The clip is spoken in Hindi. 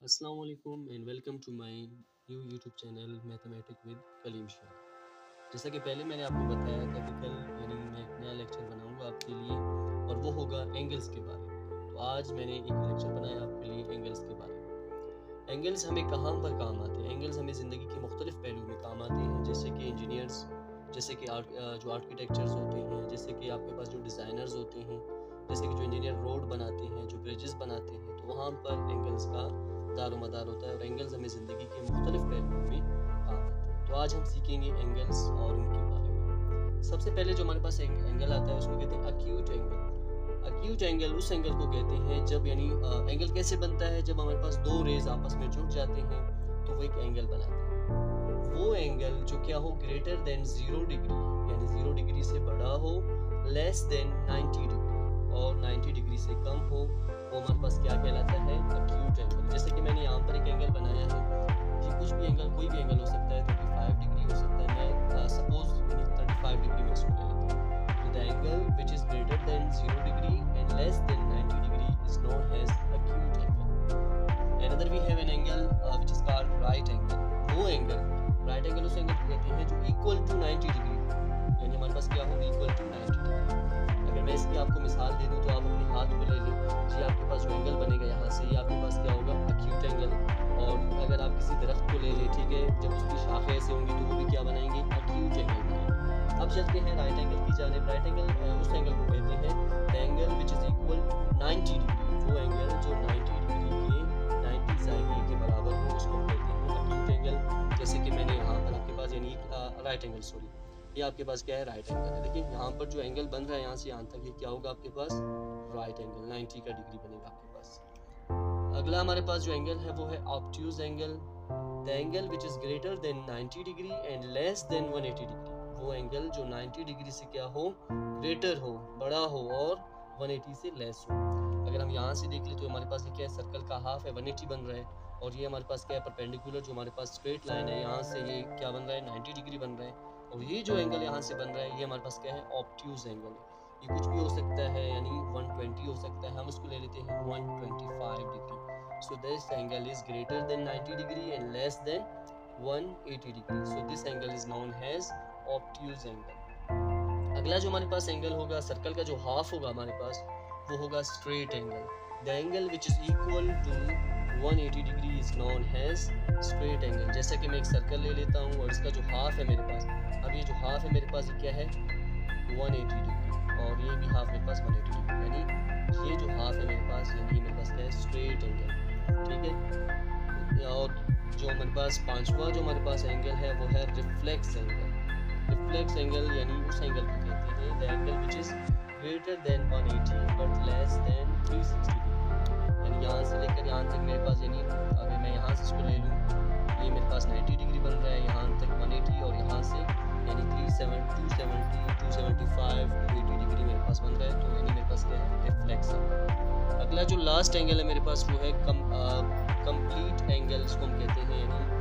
अस्सलाम वालेकुम and welcome to my new YouTube channel mathematic with Kaleem Shah. जैसा कि पहले मैंने आपको बताया था कि कल मैं एक नया लेक्चर बनाऊंगा आपके लिए और वो होगा एंगल्स के बारे में। तो आज मैंने एक लेक्चर बनाया आपके लिए एंगल्स के बारे में। एंगल्स हमें कहाँ पर काम आते हैं? एंगल्स हमें ज़िंदगी के मुख्तलिफ पहलू में काम आते हैं, जैसे कि इंजीनियर्स, जैसे कि जो आर्किटेक्चर्स होते हैं, जैसे कि आपके पास जो डिज़ाइनर्स होते हैं, जैसे कि जो इंजीनियर रोड बनाते हैं, जो ब्रिजेस बनाते हैं, तो वहाँ पर एंगल्स का दारोमदार होता है और एंगल्स हमें ज़िंदगी के मुख्तलिफ पहलुओं में काम आते हैं। तो आज हम सीखेंगे एंगल्स और उनके बारे में। सबसे पहले जो हमारे पास एंगल आता है उसको कहते हैं अक्यूट एंगल। अक्यूट एंगल उस एंगल को कहते हैं जब एंगल कैसे बनता है? जब हमारे पास दो रेज आपस में जुड़ जाते हैं तो वो एक एंगल बनाते हैं। वो एंगल जो क्या हो, ग्रेटर देन 0 डिग्री, यानी 0 डिग्री से बड़ा हो, लेस देन 90 डिग्री और 90 डिग्री से कम हो, वो हमारे पास क्या कहलाता है? Acute angle. जैसे कि मैंने यहाँ पर एक एंगल बनाया है, ये कुछ भी एंगल, कोई भी एंगल हो सकता है, 35 डिग्री हो सकता है। मैं सपोज 35 डिग्री में इसको ले लेता हूँ। The angle which is greater than 0 degree and less than 90 degree is known as acute angle. Another we have an angle which is called right angle. वो एंगल, राइट एंगल उस एंगल को कहते हैं जो इक्वल टू 90 डिग्री, यानी हमारे पास क्या हो, इक्वल टू 90 डिग्री। अगर मैं इसकी आपको मिसाल दे दूं तो आप अपने हाथ को ले लें जी, आपके पास जो एंगल बनेगा यहाँ से, ये आपके पास क्या होगा? Acute angle. और अगर आप किसी दरख्त को ले लें, ठीक है, जब उसकी शाखें ऐसे होंगी तो वो भी क्या बनाएंगे? अक्यूट एंगल बनाएंगे। अब चलते हैं राइट एंगल की जानिब। राइट एंगल उस एंगल को कहते हैं the angle which is equal 90 degree. वो एंगल जो 90 डिग्री के 90 एंगल के बराबर हो उसको कहते हैं अक्यूट एंगल। जैसे कि मैंने यहाँ पर आपके पास यानी राइट एंगल, सॉरी, ये आपके पास क्या है? राइट एंगल है। देखिए यहाँ पर जो एंगल बन रहा है यहाँ से यहाँ तक, ये क्या होगा आपके पास? राइट एंगल, 90 का डिग्री बनेगा आपके पास। अगला हमारे पास जो एंगल है वो है obtuse angle. The angle which is greater than 90 degree and less than 180 degree. वो एंगल जो 90 डिग्री से क्या हो? ग्रेटर हो, बड़ा हो, और 180 से लेस हो। अगर हम यहाँ से देख ले तो हमारे पास ये क्या है? सर्कल का हाफ है, 180 बन रहा है, और ये हमारे पास क्या है? परपेंडिकुलर जो हमारे पास स्ट्रेट लाइन है, यहाँ से ये क्या बन रहा है? 90 डिग्री बन रहा है। और ये जो एंगल यहाँ से बन रहा है, ये हमारे पास क्या है? ऑब्ट्यूज एंगल है। ये कुछ भी हो सकता है, यानी 120 हो सकता है, हम इसको ले लेते हैं 125 degree. So this angle is greater than 90 degree and less than 180 degree. So this angle is known as obtuse angle. अगला जो हमारे पास एंगल होगा, सर्कल का जो हाफ होगा हमारे पास, वो होगा straight angle. The angle which is equal to 180 degree is known as straight angle. जैसे कि मैं एक सर्कल ले लेता हूँ और इसका जो हाफ है मेरे पास, अब ये जो हाफ है मेरे पास, ये क्या है? 180 डिग्री, और ये भी हाफ मेरे पास 180 डिग्री, यानी ये जो हाफ है मेरे पास, यानी मेरे पास क्या है? स्ट्रेट एंगल, ठीक है। और जो हमारे पास पांचवा जो हमारे पास एंगल है वो है रिफ्लेक्स एंगल। रिफ्लेक्स एंगल यानी उस एंगल को कहते हैं the angle which is greater then 180 but less than 360 degree. यानी यहाँ से लेकर यहाँ तक मेरे पास, यानी अगर मैं यहाँ से इसको ले लूँ, ये मेरे पास 90 डिग्री बन रहा है, यहाँ तक 180, और यहाँ से यानी 370, 270, 275, 280 डिग्री मेरे पास बन रहा है। तो यानी मेरे पास क्या है? Reflex angle. अगला जो लास्ट एंगल है मेरे पास वो है कंप्लीट एंगल, इसको हम कहते हैं, यानी